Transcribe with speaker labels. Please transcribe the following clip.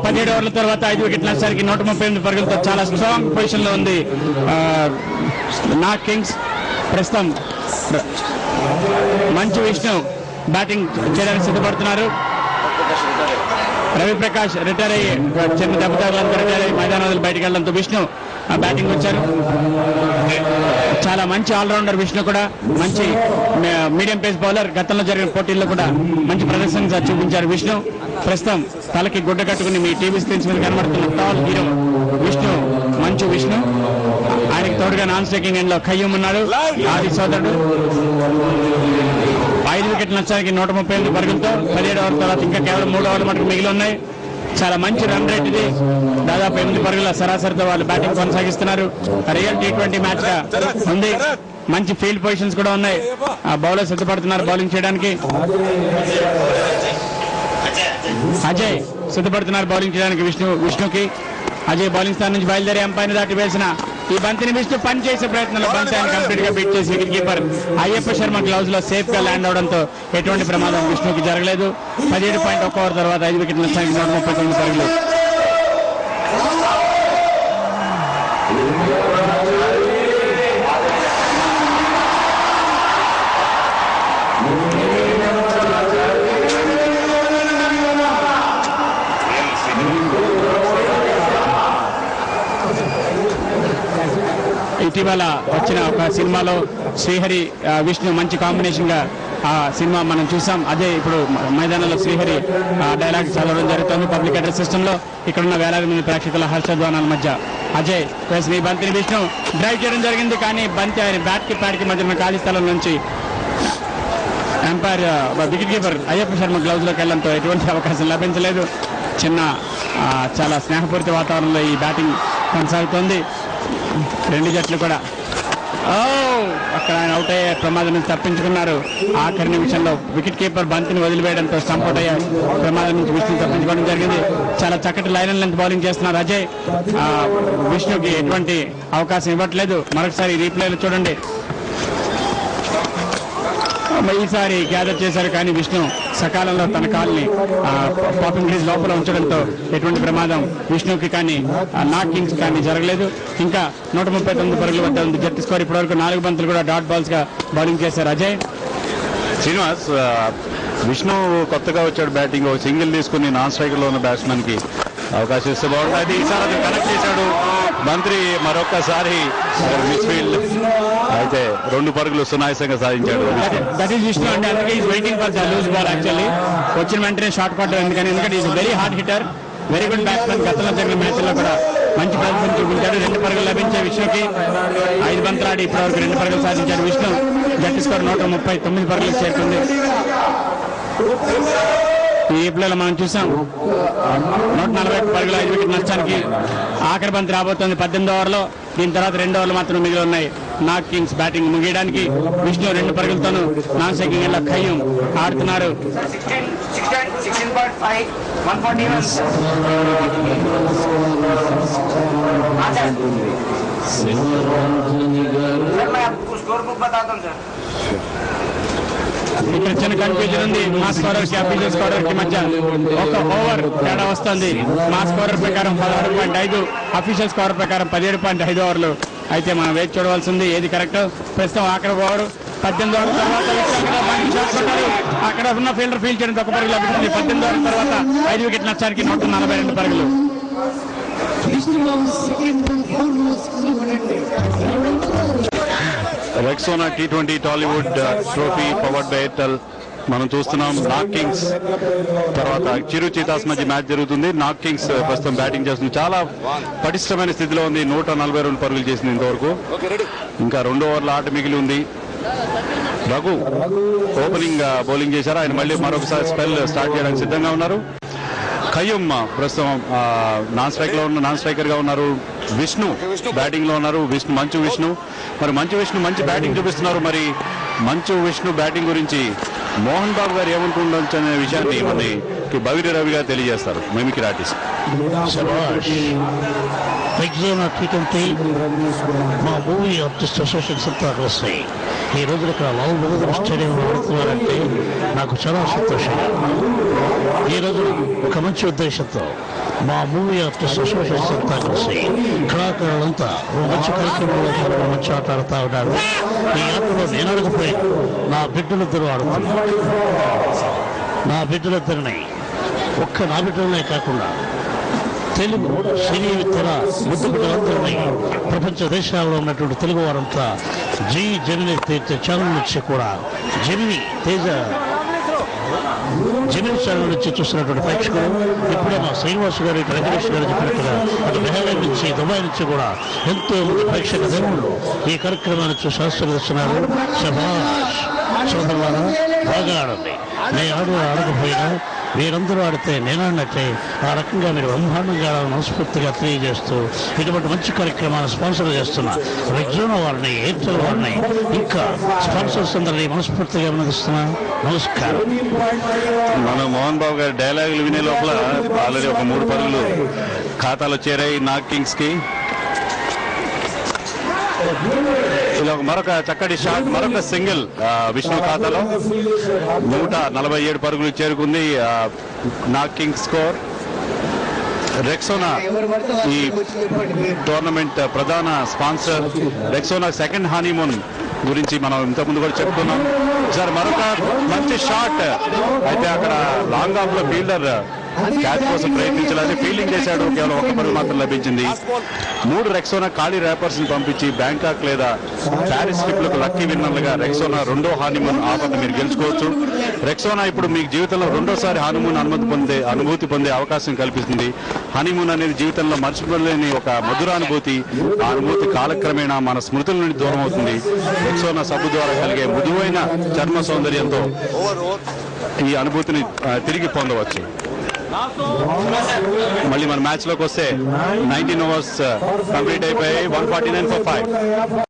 Speaker 1: 17 ఓవర్ల తర్వాత 5 వికెట్ల నష్టానికి 138 పరుగులతో చాలా స్ట్రాంగ్ పొజిషన్ లో ఉంది నాగ్ కింగ్స్. ప్రస్తుతం మంచు విష్ణు బ్యాటింగ్ చేయడానికి సిద్ధపడుతున్నారు. రవిప్రకాష్ రిటైర్ అయ్యి చిన్న దెబ్బతారులంతా రిటైర్ అయ్యి మైదానం బయటకు వెళ్ళడంతో విష్ణు బ్యాటింగ్ వచ్చారు. చాలా మంచి ఆల్రౌండర్ విష్ణు కూడా, మంచి మీడియం పేస్ బౌలర్. గతంలో జరిగిన పోటీల్లో కూడా మంచి ప్రదర్శన చూపించారు విష్ణు. ప్రస్తుతం తలకి గుడ్డ కట్టుకుని మీ టీవీ స్క్రీన్స్ మీద కనబడుతున్న టాల్ హీరో విష్ణు, మంచు విష్ణు. ఆయనకు తోడుగా నాన్ స్ట్రైకింగ్ ఎండ్ లో ఖయ్యూమ్ ఉన్నాడు, ఆది సోదరుడు. 5 వికెట్ల నష్టానికి 138 పరుగులతో 17 ఓవర్ల తర్వాత ఇంకా కేవలం 3 ఓవర్ల మటుకు మిగిలి ఉన్నాయి. చాలా మంచి రన్ రేట్ ఇది. దాదాపు 8 పరుగుల సరాసరితో వాళ్ళు బ్యాటింగ్ కొనసాగిస్తున్నారు. రియల్ T20 మ్యాచ్ గా ఉంది. మంచి ఫీల్డ్ పొజిషన్స్ కూడా ఉన్నాయి. బౌలర్ సిద్ధపడుతున్నారు బౌలింగ్ చేయడానికి. అజయ్ సిద్ధపడుతున్నారు బౌలింగ్ చేయడానికి విష్ణుకి. అజయ్ బౌలింగ్ స్థానం నుంచి బయలుదేరి ఎంపైర్ దాటి వేసిన ఈ బంతిని విష్ణు పని చేసే ప్రయత్నంలో బంతి ఆయన కంప్లీట్ గా బీట్ చేసి wicket keeper Ayyappa Sharma gloves లో సేఫ్ గా ల్యాండ్ అవడంతో ఎటువంటి ప్రమాదం విష్ణుకి జరగలేదు. 17.1 ఓవర్ తర్వాత 5 వికెట్ల నష్టానికి 139 పరుగులు. ఇటీవల వచ్చిన ఒక సినిమాలో శ్రీహరి విష్ణు మంచి కాంబినేషన్ గా ఆ సినిమా మనం చూసాం. అదే ఇప్పుడు మైదానంలో శ్రీహరి డైలాగ్ చదవడం జరుగుతుంది పబ్లిక్ అడ్రస్ సిస్టమ్ లో. ఇక్కడున్న వేలాది మంది ప్రేక్షకుల హర్షధ్వానాల మధ్య అజయ్ వేసిన ఈ బంతిని విష్ణు డ్రైవ్ చేయడం జరిగింది. కానీ బంతి ఆయన బ్యాట్ కి ప్యాడ్ కి మధ్య ఉన్న ఖాళీ స్థలం నుంచి umpire wicket keeper Ayyappa Sharma gloves లోకి వెళ్లడంతో ఎటువంటి అవకాశం లభించలేదు. చాలా స్నేహపూరిత వాతావరణంలో ఈ బ్యాటింగ్ కొనసాగుతోంది. రెండు జట్లు కూడా అక్కడ ఆయన అవుట్ అయ్యే ప్రమాదం నుంచి తప్పించుకున్నారు. ఆఖరి నిమిషంలో వికెట్ కీపర్ బంతిని వదిలివేయడంతో స్టంప్ అవుట్ అయ్యే ప్రమాదం నుంచి విష్ణు తప్పించుకోవడం జరిగింది. చాలా చక్కటి లైన్ అండ్ లెంత్ బౌలింగ్ చేస్తున్నారు అజయ్. విష్ణుకి ఎటువంటి అవకాశం ఇవ్వట్లేదు. మరొకసారి రీప్లేలో చూడండి. ఈసారి గ్యాదర్ చేశారు కానీ విష్ణు సకాలంలో తన కాల్ని పాపింగ్ క్రీజ్ లోపల ఉంచడంతో ఎటువంటి ప్రమాదం విష్ణుకి కానీ నాగ్ కింగ్స్ కానీ జరగలేదు. ఇంకా 139 పరుగుల వద్ద ఉంది జట్టు స్కోర్. ఇప్పటివరకు 4 బంతులు కూడా డాట్ బాల్స్ గా బౌలింగ్ చేశారు అజయ్.
Speaker 2: శ్రీనివాస్, విష్ణు కొత్తగా వచ్చాడు బ్యాటింగ్. సింగిల్ తీసుకుని నాన్ స్ట్రైకర్ లో ఉన్న బ్యాట్స్మెన్ కి అవకాశం ఇస్తే బాగుంటుంది. ఈసారి అది కనెక్ట్ చేశాడు మంత్రి. మరొక్కసారి మిస్ఫీల్డ్ అయితే 2 పరుగులు సునాయాసంగా సాధించాడు.
Speaker 1: దట్ ఈస్ విష్ణు అంటే అందుకే is waiting for the loose ball. Actually వచ్చిన వెంటనే షార్ట్ కొట్టారు. ఎందుకంటే is very hard hitter, very good batsmen. గతంలో జరిగిన మ్యాచ్లో కూడా మంచి ప్రదర్శన చూపించాడు. 2 పరుగులు లభించే విష్ణుకి 5 బంతులు ఆడి ఇప్పటివరకు 2 పరుగులు సాధించాడు విష్ణు. జట్టు స్కోర్ 139 పరుగులకు చేరుకుంది. ఈ ప్లేలో మనం చూసాం 140 పరుగుల 5 వికెట్ నష్టానికి ఆఖరి బంతి రాబోతోంది 18 ఓవర్లో. దీని తర్వాత 2 ఓవర్లు మాత్రం మిగిలి ఉన్నాయి నాగ్ కింగ్స్ బ్యాటింగ్ ముగియడానికి. విష్ణు 2 పరుగులతోనూ నాన్ స్ట్రైకింగ్ ఎండ్ లో ఖయ్యూమ్ ఆడుతున్నారు. ఇక్కడ చిన్న కన్ఫ్యూజన్ ఉంది. మా స్కోరర్ కి అఫీషియల్ స్కోరర్ కి మధ్య 1 ఓవర్ తేడా వస్తుంది. మా స్కోరర్ ప్రకారం 16.5, అఫీషియల్ స్కోరర్ ప్రకారం 17.5 ఓవర్లు. అయితే మనం వేచి చూడవలసింది ఏది కరెక్ట్. ప్రస్తుతం ఆఖరి ఓవర్ 18 ఓవర్ల తర్వాత అక్కడ ఉన్న ఫీల్డర్ ఫీల్డ్ చేయడం 1 పరుగులు లభిస్తుంది. 18 ఓవర్ల తర్వాత 5 వికెట్ల నష్టానికి 142 పరుగులు.
Speaker 2: Rexona T20 Tollywood trophy powered by Airtel మనం చూస్తున్నాం. నాగ్ కింగ్స్ తర్వాత చిరు చీతాస్ మధ్య మ్యాచ్ జరుగుతుంది. నాగ్ కింగ్స్ ప్రస్తుతం బ్యాటింగ్ చేస్తుంది. చాలా పటిష్టమైన స్థితిలో ఉంది. 142 పరుగులు చేసింది ఇంతవరకు. ఇంకా 2 ఓవర్ల ఆట మిగిలి ఉంది. రఘు ఓపెనింగ్ బౌలింగ్ చేశారు. ఆయన మళ్ళీ మరొకసారి స్పెల్ స్టార్ట్ చేయడానికి సిద్ధంగా ఉన్నారు. ఖయ్యూమ్ ప్రస్తుతం నాన్ స్ట్రైకర్ గా ఉన్నారు. విష్ణు బ్యాటింగ్ లో ఉన్నారు. మంచు విష్ణు మంచి బ్యాటింగ్ చూపిస్తున్నారు. మరి మంచు విష్ణు బ్యాటింగ్ గురించి మోహన్ బాబు గారు ఏమనుకుండొచ్చు అనే విషయాన్ని మన బవిరి రవి గారు తెలియజేస్తారు, మిమిక్రీ ఆర్టిస్ట్.
Speaker 3: రెగ్జోనా T20 మా మూవీ ఆర్టిస్ట్ అసోసియేషన్ అంతా వస్తాయి. ఈ రోజు ఇక్కడ లాల్ బహదూర్ స్టేడియంలో ఆడుతున్నారంటే నాకు చాలా సంతోషంగా. ఈ రోజు ఒక మంచి ఉద్దేశంతో మా మూవీ ఆర్టిస్ట్ అసోసియేషన్ అంతా కలిసి కళాకారులంతా మంచి కార్యక్రమంలో మంచి ఆట ఆడుతూ ఉన్నారు. ఈ ఆటలో నేను అడగపోయి నా బిడ్డలిద్దరూ ఆడుతున్నారు. నా బిడ్డలిద్దరిని నా బిడ్డలనే కాకుండా తెలుగు సినీ తెర ముద్దు బిడ్డలందరినీ ప్రపంచ దేశాల్లో ఉన్నటువంటి తెలుగు వారంతా జెమిని ఛానల్ నుంచి కూడా జెమిని ఛానల్ నుంచి చూస్తున్నటువంటి ప్రేక్షకులు ఇప్పుడే మా శ్రీనివాస్ గారు వెంకటేష్ గారు చెప్పినట్టుగా అటు బెహ్రైన్ నుంచి దుబాయ్ నుంచి కూడా ఎంతో మంది ప్రేక్షక దేవుళ్ళు ఈ కార్యక్రమాన్ని చూసి ఆశీర్వదిస్తున్నారు. శభాష్ సోదరులారా, బాగా ఆడండి. నేను ఆడకపోయినా మీరందరూ ఆడితే నేను ఆడినట్టే ఆ రకంగా మీరు బ్రహ్మాండంగా మనస్ఫూర్తిగా తెలియజేస్తూ ఇటువంటి మంచి కార్యక్రమాన్ని స్పాన్సర్ చేస్తున్న రెగ్జోనా వారిని, ఎయిర్టెల్ వారిని, ఇంకా స్పాన్సర్స్ అందరినీ మనస్ఫూర్తిగా అభినందిస్తున్నా. నమస్కారం.
Speaker 2: మన మోహన్ బాబు గారి డైలాగులు వినే లోపల ఆల్రెడీ ఒక 3 పరుగులు ఖాతాలో చేరాయి నాగ్ కింగ్స్ కి. ఇలా మరొక చక్కటి షాట్, మరొక సింగిల్ విష్ణు ఖాతాలో 147 పరుగులు చేరుకుంది నాగ్ కింగ్స్ స్కోర్. రెక్సోనా ఈ టోర్నమెంట్ ప్రధాన స్పాన్సర్. రెక్సోనా సెకండ్ హనీమూన్ గురించి మనం ఇంతకుముందు కూడా చెప్పుకున్నాం. సార్ మరొక మంచి షాట్ అయితే అక్కడ లాంగ్ ఆఫ్ లో ఫీల్డర్ క్యాచ్ కోసం ప్రయత్నించాలని ఫీల్డింగ్ చేశాడు. కేవలం 1 పరుగు మాత్రం లభించింది. 3 రెక్సోనా ఖాళీ ర్యాపర్స్ ని పంపించి బ్యాంకాక్ లేదా ప్యారిస్ ట్రిప్లకు లక్కీ విన్నర్లుగా రెక్సోనా 2వ హానీమూన్ ఆఫర్ను మీరు గెలుచుకోవచ్చు. రెక్సోనా ఇప్పుడు మీ జీవితంలో 2వసారి హానీమూన్ అనుభూతి పొందే అవకాశం కల్పిస్తుంది. హనీమూన్ అనేది జీవితంలో మర్చిపోలేని ఒక మధురానుభూతి. ఆ అనుభూతి కాలక్రమేణా మన స్మృతుల నుండి దూరం అవుతుంది. రెక్సోనా సబ్బు ద్వారా కలిగే మృదువైన చర్మ సౌందర్యంతో ఈ అనుభూతిని తిరిగి పొందవచ్చు. మళ్ళీ మన మ్యాచ్ లోకి వస్తే 19 ఓవర్స్ కంప్లీట్ అయిపోయాయి. 149 for 5.